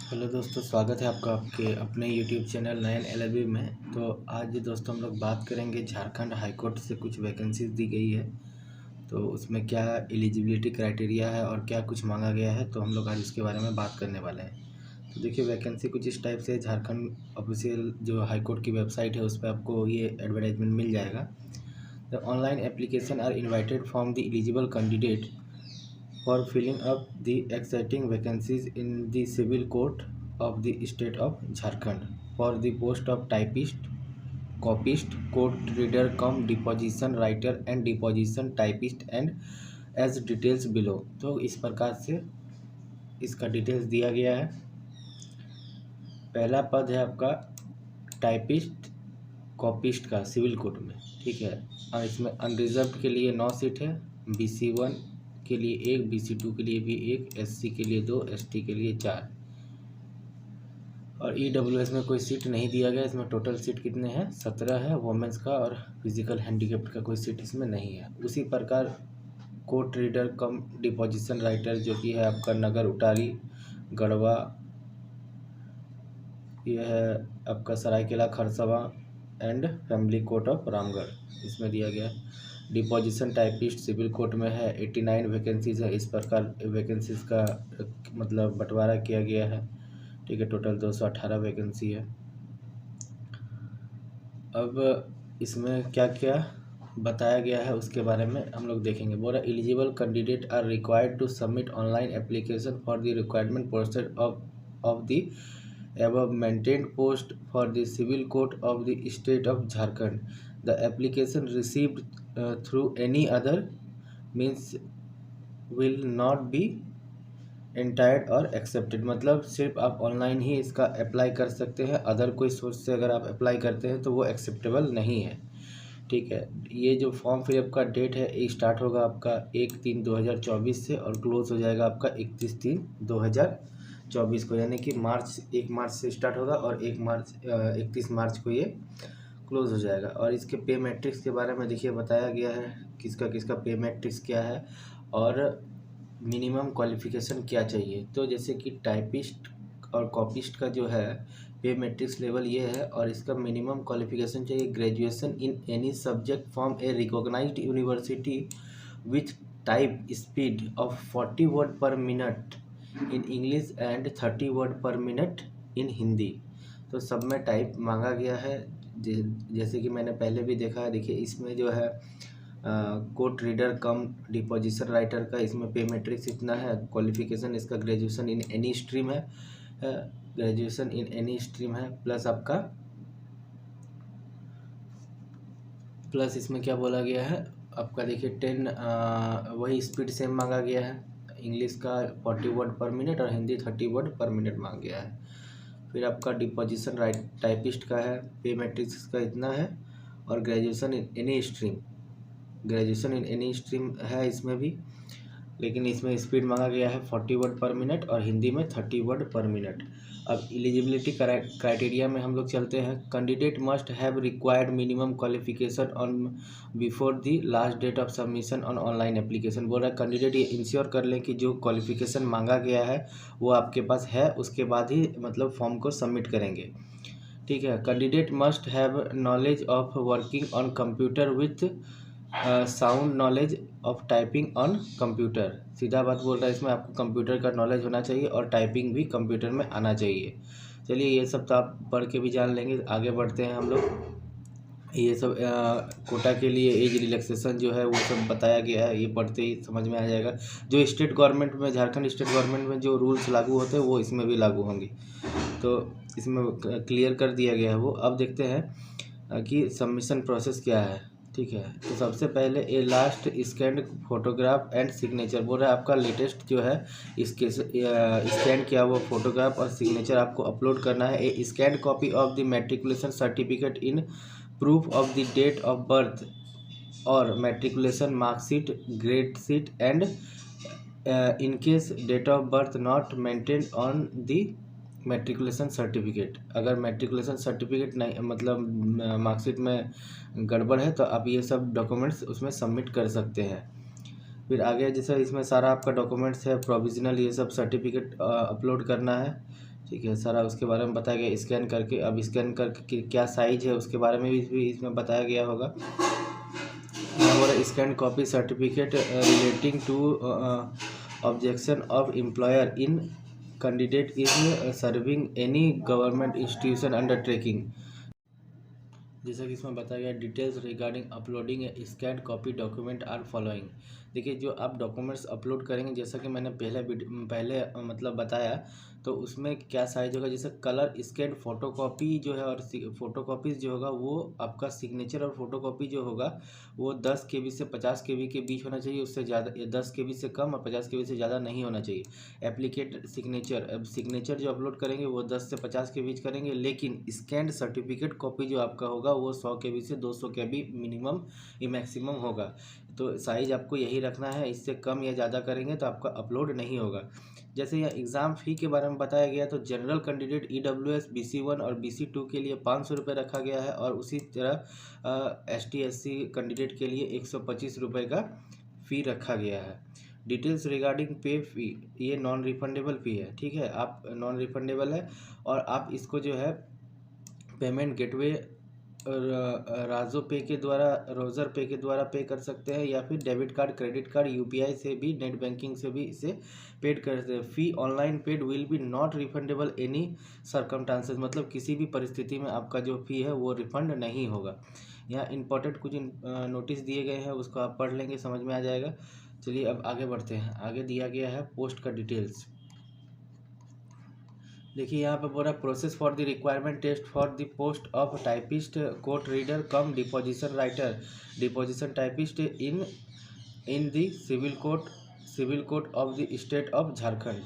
Hello दोस्तों, स्वागत है आपका आपके अपने यूट्यूब चैनल नयन एलएलबी में। तो आज दोस्तों हम लोग बात करेंगे झारखंड हाई कोर्ट से कुछ वैकेंसीज दी गई है, तो उसमें क्या एलिजिबिलिटी क्राइटेरिया है और क्या कुछ मांगा गया है, तो हम लोग आज इसके बारे में बात करने वाले हैं। तो देखिए, वैकेंसी कुछ इस टाइप से झारखंड ऑफिशियल जो हाई कोर्ट की वेबसाइट है उस पर आपको ये एडवर्टाइजमेंट मिल जाएगा। The online application are invited from the eligible candidate for filling up the exciting vacancies in the civil court of the state of Jharkhand for the post of typist, copyist, court reader cum deposition writer and deposition typist and as details below। तो इस प्रकार से इसका details दिया गया है। पहला पद है आपका टाइपिस्ट कॉपिस्ट का सिविल कोर्ट में, ठीक है। और इसमें अनरिजर्व्ड के लिए 9 सीट है, BC1 के लिए 1, BC2 के लिए भी 1, SC के लिए 2, ST के लिए 4 और EWS में कोई सीट नहीं दिया गया। इसमें टोटल सीट कितने हैं? 17 है वोमेंस का, और फिजिकल हैंडीकेप्ड का कोई सीट इसमें नहीं है। उसी प्रकार court reader cum deposition writer जो कि है आपका नगर उटारी गढ़वा, यह है आपका Saraikela Kharsawan and family court of Ramgarh, इसमें दिया गया है। डिपोजिशन टाइपिस्ट सिविल कोर्ट में है, 89 वैकेंसीज है। इस प्रकार वैकेंसीज का मतलब बंटवारा किया गया है, ठीक है। टोटल 218 वैकेंसी है। अब इसमें क्या क्या बताया गया है उसके बारे में हम लोग देखेंगे। बोला eligible candidate are required to submit online application for the requirement posted of the above maintained post for the civil court of the state of Jharkhand. The application received through any other means will not be entered or accepted। मतलब सिर्फ आप online ही इसका apply कर सकते हैं, other कोई source से अगर आप अप्लाई करते हैं तो वो एक्सेप्टेबल नहीं है, ठीक है। ये जो फॉर्म फिलअप का डेट है ये स्टार्ट होगा आपका 1/3/2024 से और क्लोज हो जाएगा आपका 31/3/2024 को, यानी कि 1 मार्च से स्टार्ट होगा और 31 मार्च को ये क्लोज हो जाएगा। और इसके पे मैट्रिक्स के बारे में देखिए बताया गया है, किसका किसका पे मैट्रिक्स क्या है और मिनिमम क्वालिफिकेशन क्या चाहिए। तो जैसे कि टाइपिस्ट और कॉपिस्ट का जो है पे मैट्रिक्स लेवल ये है, और इसका मिनिमम क्वालिफिकेशन चाहिए graduation in any subject from a recognised university with type speed of 40 word per minute in English and 30 word per minute in Hindi. तो सब में टाइप मांगा गया है, जैसे कि मैंने पहले भी देखा है। देखिए इसमें जो है court reader cum deposition writer का इसमें पे मैट्रिक्स इतना है। क्वालिफिकेशन इसका ग्रेजुएशन इन एनी स्ट्रीम है, ग्रेजुएशन इन एनी स्ट्रीम है, प्लस इसमें क्या बोला गया है आपका, देखिए 10 वही स्पीड सेम मांगा गया है। इंग्लिश का 40 वर्ड पर मिनट और हिंदी 30 वर्ड पर मिनट मांग गया है। फिर आपका डिपोजिशन टाइपिस्ट का है, पे मैट्रिक्स का इतना है, और ग्रेजुएशन इन एनी स्ट्रीम है इसमें भी, लेकिन इसमें स्पीड मांगा गया है 40 वर्ड पर मिनट और हिंदी में 30 वर्ड पर मिनट। अब एलिजिबिलिटी क्राइटेरिया में हम लोग चलते हैं। Candidate must have required minimum qualification on before the last date of submission on online application. बोल रहा है कैंडिडेट ये इंश्योर कर लें कि जो क्वालिफिकेशन मांगा गया है वो आपके पास है, उसके बाद ही मतलब फॉर्म को सबमिट करेंगे, ठीक है। Candidate must have knowledge of working on computer with sound knowledge of typing on computer. सीधा बात बोल रहा है, इसमें आपको कंप्यूटर का नॉलेज होना चाहिए और टाइपिंग भी कंप्यूटर में आना चाहिए। चलिए ये सब तो आप पढ़ के भी जान लेंगे। आगे बढ़ते हैं हम लोग। ये सब कोटा के लिए एज रिलैक्सेशन जो है वो सब बताया गया है, ये पढ़ते ही समझ में आ जाएगा। जो स्टेट गवर्नमेंट में, झारखंड स्टेट गवर्नमेंट में जो रूल्स लागू होते हैं वो इसमें भी लागू होंगे, तो इसमें क्लियर कर दिया गया है वो। अब देखते हैं कि सबमिशन प्रोसेस क्या है, ठीक है। तो सबसे पहले a last scan photograph and signature. बोल रहा है आपका लेटेस्ट जो है इसके स्कैन किया हुआ फोटोग्राफ और सिग्नेचर आपको अपलोड करना है। A scan copy of the matriculation certificate in proof of the date of birth और matriculation marksheet grade sheet and in case date of birth not maintain on the matriculation certificate. अगर matriculation certificate नहीं मतलब marksheet में गड़बड़ है तो आप ये सब डॉक्यूमेंट्स उसमें सबमिट कर सकते हैं। फिर आगे जैसे इसमें सारा आपका डॉक्यूमेंट्स है, प्रोविजनल ये सब सर्टिफिकेट अपलोड करना है, ठीक है, सारा उसके बारे में बताया गया स्कैन करके। अब स्कैन करके क्या साइज है उसके बारे में भी इसमें बताया गया होगा। और scan copy certificate relating to objection of employer in candidate is serving any government institution undertaking. जैसा कि इसमें बताया गया details regarding uploading a scan copy document are following. देखिए जो आप डॉक्यूमेंट्स अपलोड करेंगे, जैसा कि मैंने पहले मतलब बताया, तो उसमें क्या साइज होगा। जैसे कलर स्कैन फोटोकॉपी जो है, और फोटोकॉपीज़ जो होगा वो आपका सिग्नेचर और फोटोकॉपी जो होगा वो 10 KB से 50 KB के बीच होना चाहिए। उससे ज़्यादा 10 KB से कम और 50 KB से ज़्यादा नहीं होना चाहिए। एप्लीकेट सिग्नेचर, अब सिग्नेचर जो अपलोड करेंगे वो 10 से 50 के बीच करेंगे, लेकिन स्कैंड सर्टिफिकेट कॉपी जो आपका होगा वो 100 KB से 200 KB मिनिमम या मैक्सिमम होगा। तो साइज़ आपको यही रखना है, इससे कम या ज़्यादा करेंगे तो आपका अपलोड नहीं होगा। जैसे यह एग्ज़ाम फ़ी के बारे में बताया गया, तो जनरल कैंडिडेट EWS BC1 और BC2 के लिए 500 रुपये रखा गया है, और उसी तरह ST SC कैंडिडेट के लिए 125 रुपये का फ़ी रखा गया है। डिटेल्स रिगार्डिंग पे फ़ी, ये नॉन रिफंडेबल फ़ी है। ठीक है, आप नॉन रिफंडेबल है, और आप इसको जो है पेमेंट गेटवे राजो पे के द्वारा, रोज़र पे के द्वारा पे कर सकते हैं, या फिर debit card, credit card, UPI से भी, नेट बैंकिंग से भी इसे पेड कर सकते हैं। Fee online paid will be not refundable any circumstances, मतलब किसी भी परिस्थिति में आपका जो फ़ी है वो रिफंड नहीं होगा। यहाँ इंपॉर्टेंट कुछ नोटिस दिए गए हैं, उसको आप पढ़ लेंगे, समझ में आ जाएगा। चलिए अब आगे बढ़ते हैं। आगे दिया गया है पोस्ट का डिटेल्स। देखिए यहाँ पे बोला process for the requirement test for the post of typist, court reader cum deposition writer, deposition typist in the civil court of the state of Jharkhand.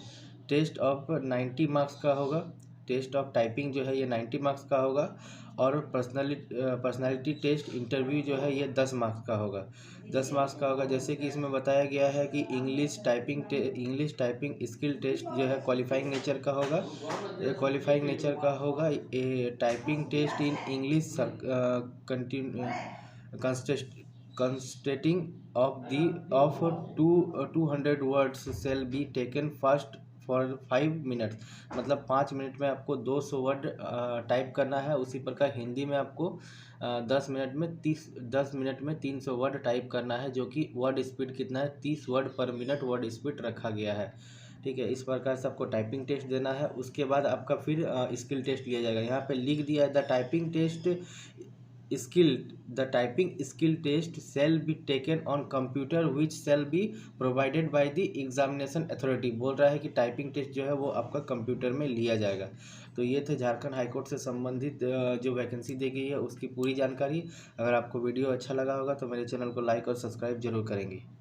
Test of 90 marks का होगा। टेस्ट ऑफ टाइपिंग जो है ये 90 marks का होगा, और personality test interview जो है ये 10 मार्क्स का होगा। 10 मार्क्स का होगा। जैसे कि इसमें बताया गया है कि इंग्लिश टाइपिंग स्किल टेस्ट जो है क्वालिफाइंग नेचर का होगा। क्वालिफाइंग नेचर का होगा। A typing test in English consisting of 200 words shall be taken fast for 5 minutes, मतलब 5 मिनट में आपको 200 वर्ड टाइप करना है। उसी प्रकार हिंदी में आपको 10 मिनट में 300 वर्ड टाइप करना है, जो कि वर्ड स्पीड कितना है, 30 word per minute word speed रखा गया है। ठीक है, इस प्रकार से आपको टाइपिंग टेस्ट देना है। उसके बाद आपका फिर स्किल टेस्ट लिया जाएगा। यहाँ पे लिख दिया है the typing skill test shall be taken on computer which shall be provided by the examination authority. बोल रहा है कि टाइपिंग टेस्ट जो है वो आपका कंप्यूटर में लिया जाएगा। तो ये थे झारखंड हाईकोर्ट से संबंधित जो वैकेंसी दी गई है उसकी पूरी जानकारी। अगर आपको वीडियो अच्छा लगा होगा तो मेरे चैनल को लाइक और सब्सक्राइब जरूर करेंगे।